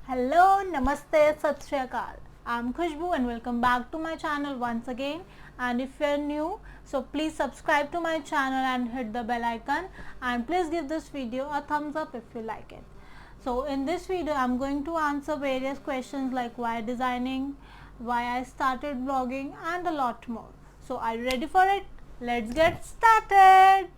Hello, Namaste, Sat Shri Akal. I'm Khushbu and welcome back to my channel once again. And if you're new, so please subscribe to my channel and hit the bell icon, and please give this video a thumbs up if you like it. So in this video, I'm going to answer various questions like why designing, why I started vlogging, and a lot more. So are you ready for it? Let's get started.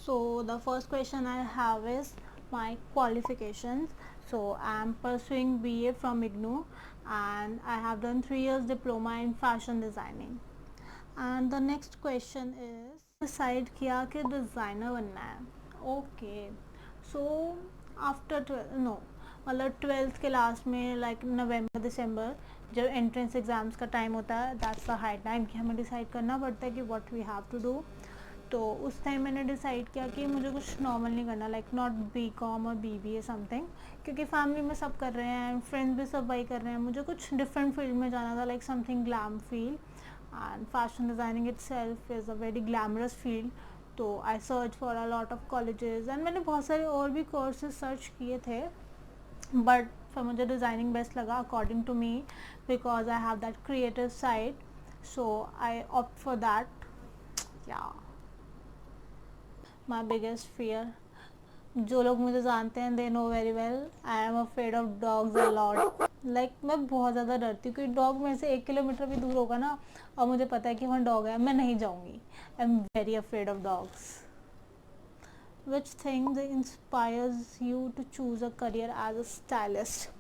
So the first question I have is my qualifications. So I am pursuing BA from IGNOU and I have done 3 years diploma in fashion designing. And the next question is decide किया कि designer बनना है. Okay. So after 12 no मतलब 12th के last में like नवंबर दिसंबर जब entrance exams का time होता है दैट्स द हाई टाइम कि हमें डिसाइड करना पड़ता है कि what we have to do. तो उस टाइम मैंने डिसाइड किया कि मुझे कुछ नॉर्मल नहीं करना लाइक नॉट BCom और BBA समथिंग, क्योंकि फैमिली में सब कर रहे हैं, फ्रेंड्स भी सब वही कर रहे हैं. मुझे कुछ डिफरेंट फील्ड में जाना था like something glam field and fashion designing itself is a very glamorous field. तो I search for a lot of colleges and मैंने बहुत सारे और भी कोर्सेज सर्च किए थे, बट फिर मुझे डिज़ाइनिंग बेस्ट लगा according to me because I have that creative side. So I opt for that. या माई बिगेस्ट फियर, जो लोग मुझे जानते हैं they know very well, I am afraid of dogs a lot. Like मैं बहुत ज़्यादा डरती हूँ कि डॉग मेरे से 1 किलोमीटर भी दूर होगा ना और मुझे पता है कि वहाँ डॉग है, मैं नहीं जाऊँगी. I am very afraid of dogs. Which thing inspires you to choose a career as a stylist.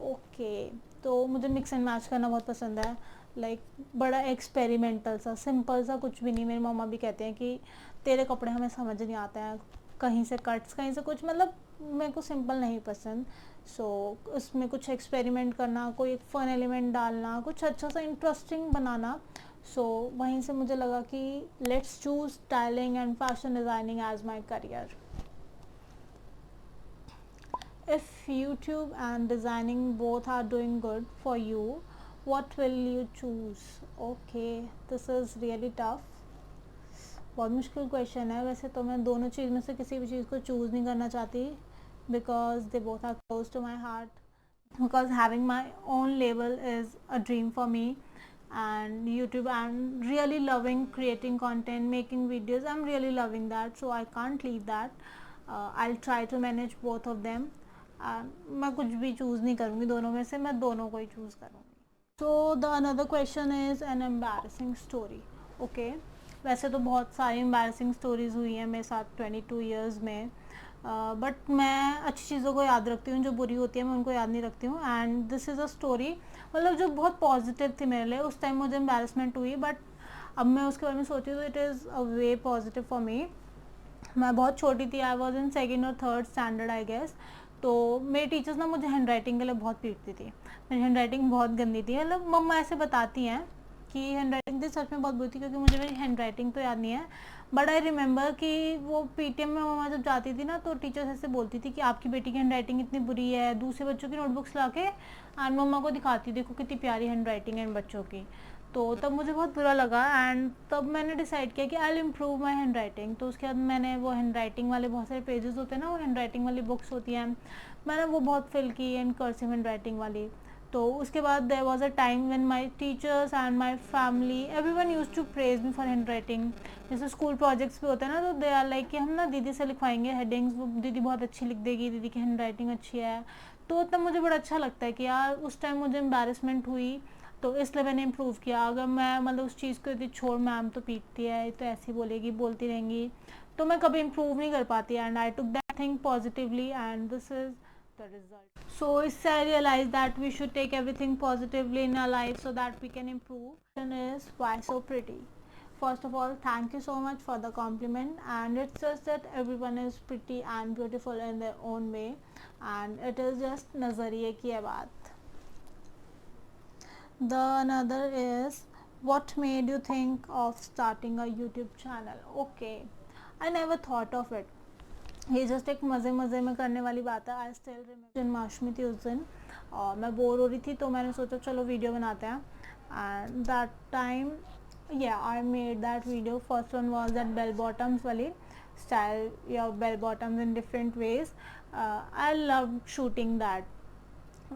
Okay, तो मुझे मिक्स एंड मैच करना बहुत पसंद है. लाइक बड़ा एक्सपेरिमेंटल सा सिंपल सा कुछ भी नहीं. मेरी मम्मा भी कहते हैं कि तेरे कपड़े हमें समझ नहीं आते हैं, कहीं से कट्स कहीं से कुछ, मतलब मेरे को सिंपल नहीं पसंद. सो उसमें कुछ एक्सपेरिमेंट करना, कोई एक फ़न एलिमेंट डालना, कुछ अच्छा सा इंटरेस्टिंग बनाना. सो वहीं से मुझे लगा कि let's choose styling and fashion designing as my career. If YouTube and designing both are doing good for you, what will you choose? Okay, this is really tough. बहुत मुश्किल क्वेश्चन है. वैसे तो मैं दोनों चीज़ में से किसी भी चीज़ को चूज़ नहीं करना चाहती because they both are close to my heart. Because having my own label is a dream for me and YouTube. I'm really loving creating content, making videos. I'm really loving that, so I can't leave that. I'll try to manage both of them. मैं कुछ भी choose नहीं करूँगी दोनों में से, मैं दोनों को ही चूज़ करूँगी. So the another question is an embarrassing story. Okay, वैसे तो बहुत सारी एम्बैरसिंग स्टोरीज़ हुई हैं मेरे साथ 22 ईयर्स में, बट मैं अच्छी चीज़ों को याद रखती हूँ, जो बुरी होती है मैं उनको याद नहीं रखती हूँ. And this is a story मतलब जो बहुत पॉजिटिव थी मेरे लिए. उस टाइम मुझे एम्बैरसमेंट हुई, बट अब मैं उसके बारे में सोची तो it is a way positive for me. मैं बहुत छोटी थी, आई वॉज इन सेकेंड और थर्ड स्टैंडर्ड आई गेस. तो मेरे टीचर्स ना मुझे हैंड राइटिंग के लिए बहुत पीटती थी. मेरी हैंड राइटिंग बहुत गंदी थी, मतलब मम्मा ऐसे बताती हैं कि हैंड राइटिंग थी, सच में बहुत बुरी थी क्योंकि मुझे मेरी हैंड राइटिंग तो याद नहीं है. बट आई रिमेंबर कि वो PTM में मम्मा जब जाती थी ना तो टीचर्स ऐसे बोलती थी कि आपकी बेटी की हैंड राइटिंग इतनी बुरी है, दूसरे बच्चों की नोटबुक्स ला के एंड मम्मा को दिखाती, देखो कितनी प्यारी हैंड राइटिंग है इन बच्चों की. तो तब मुझे बहुत बुरा लगा एंड तब मैंने डिसाइड किया कि I will improve my hand writing. तो उसके बाद मैंने वो हैंड राइटिंग वाले बहुत सारे पेजेस होते हैं ना, वो हैंड राइटिंग वाली बुक्स होती हैं, मैंने वो बहुत फिल की एंड कर्सिव हैंड राइटिंग वाली. तो उसके बाद there was a time when my teachers and my family everyone used to praise me for handwriting. जैसे स्कूल प्रोजेक्ट्स भी होते हैं ना, तो दे आर लाइक कि हम ना दीदी से लिखवाएंगे हेडिंग्स, वो दीदी बहुत अच्छी लिख देगी, दीदी की हैंड राइटिंग अच्छी है. तो तब मुझे बड़ा अच्छा लगता है कि यार उस टाइम मुझे एम्बैरेसमेंट हुई तो इसलिए मैंने इम्प्रूव किया. अगर मैं मतलब उस चीज़ को यदि छोड़, मैम तो पीटती है, तो ऐसी बोलेगी, बोलती रहेंगी, तो मैं कभी इम्प्रूव नहीं कर पाती. And I took that thing positively and this is the result. So इससे I realized that we should take everything positively in our life so that we can improve. Question is why so pretty? First of all, thank you so much for the compliment, and it's just that everyone is pretty and beautiful in their own way, and it is just नज़रिए की है बात. The another is what made you think of starting a YouTube channel? Okay, I never thought of it. ये just एक मज़े मज़े में करने वाली बात है. आई स्टिल रिमेंबर जन्माष्टमी थी उस दिन और मैं बोर हो रही थी, तो मैंने सोचा चलो वीडियो बनाते हैं. And that time I made that video. First one was that bell bottoms वाली. style your bell bottoms in different ways. I love shooting that.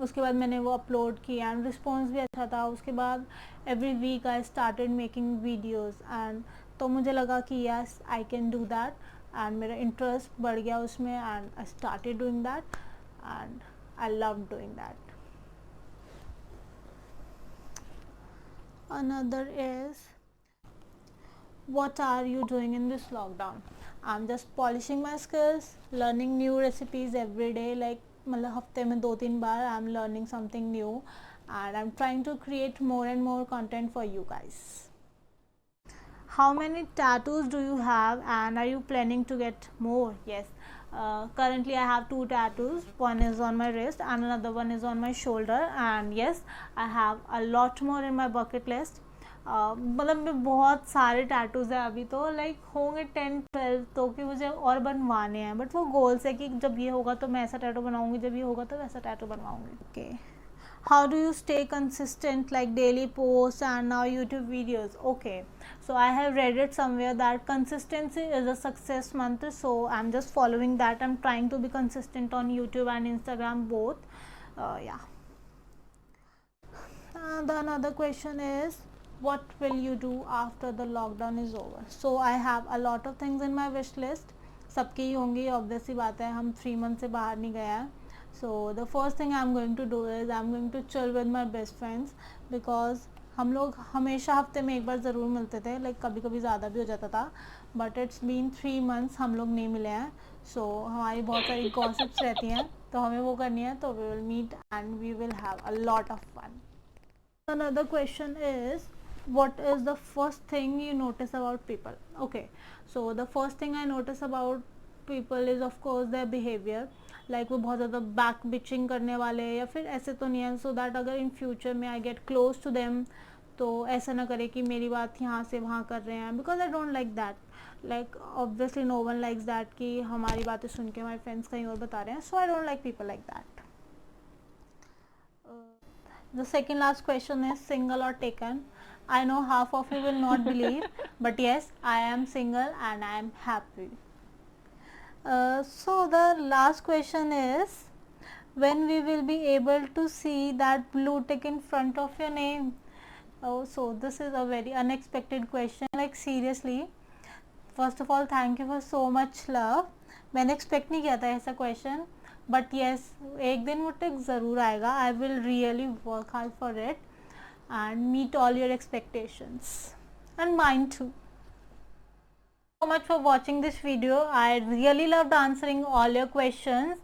उसके बाद मैंने वो अपलोड किया एंड रिस्पॉन्स भी अच्छा था. उसके बाद every week I started making videos and तो मुझे लगा कि yes I can do that and मेरा इंटरेस्ट बढ़ गया उसमें and I started doing that and I love doing that. Another is, what are you doing in this lockdown? I'm just polishing my skills, learning new recipes every day. Like मतलब हफ्ते में 2-3 बार I'm learning something new and I'm trying to create more and more content for you guys. How many tattoos do you have and are you planning to get more? Yes. Currently I have 2 tattoos. One is on my wrist and another one is on my shoulder, and yes, I have a lot more in my bucket list. मतलब मैं बहुत सारे tattoos हैं अभी तो, like होंगे 10-12 तो, कि मुझे और बनवाने हैं. बट वो गोल्स है कि जब ये होगा तो मैं ऐसा टैटू बनवाऊंगी, जब ये होगा तो वैसा टैटू बनवाऊंगी. Okay, how do you stay consistent, like daily posts and now YouTube videos? Okay, so I have read it somewhere that consistency is a success mantra, so I'm just following that. I'm trying to be consistent on YouTube and Instagram both. Yeah. The another question is, what will you do after the lockdown is over? So I have a lot of things in my wish list. सबकी ही होंगी, obviously बात है, हम 3 months से बाहर नहीं गए हैं. So the first thing I'm going to do is I'm going to chill with my best friends, because हम लोग हमेशा हफ्ते में एक बार ज़रूर मिलते थे. लाइक कभी कभी ज़्यादा भी हो जाता था, बट इट्स बीन 3 months हम लोग नहीं मिले हैं. सो हमारी बहुत सारी गॉसिप्स रहती हैं, तो हमें वो करनी है. तो we will meet and we will have a lot of fun. Another question is, what is the first thing you notice about people? Okay, so the first thing I notice about people is of course their behavior. Like वो बहुत ज़्यादा back bitching करने वाले हैं या फिर ऐसे तो नहीं है, सो दैट अगर इन फ्यूचर में I get close to them तो ऐसा ना करे कि मेरी बात यहाँ से वहाँ कर रहे हैं, because I don't like that. Like obviously no one likes that कि हमारी बातें सुन के हमारे फ्रेंड्स कहीं और बता रहे हैं. So I don't like people like that. The second last question is, single or taken? I know half of you will not believe, but yes, I am single and I am happy. So the last question is, when we will be able to see that blue tick in front of your name? Oh, so this is a very unexpected question. Like seriously, first of all, thank you for so much love. मैंने expect नहीं किया था ऐसा question. But yes, एक दिन वो tick ज़रूर आएगा. I will really work hard for it and meet all your expectations and mind too. So much for watching this video. I really loved answering all your questions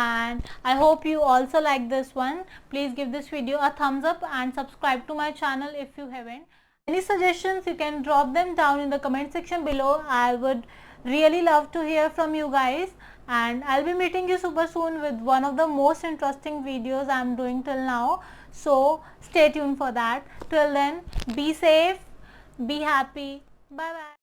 and I hope you also like this one. Please give this video a thumbs up and subscribe to my channel if you haven't. Any suggestions, you can drop them down in the comment section below. I would really love to hear from you guys, and I'll be meeting you super soon with one of the most interesting videos I'm doing till now. So stay tuned for that. Till then, be safe, be happy. Bye bye.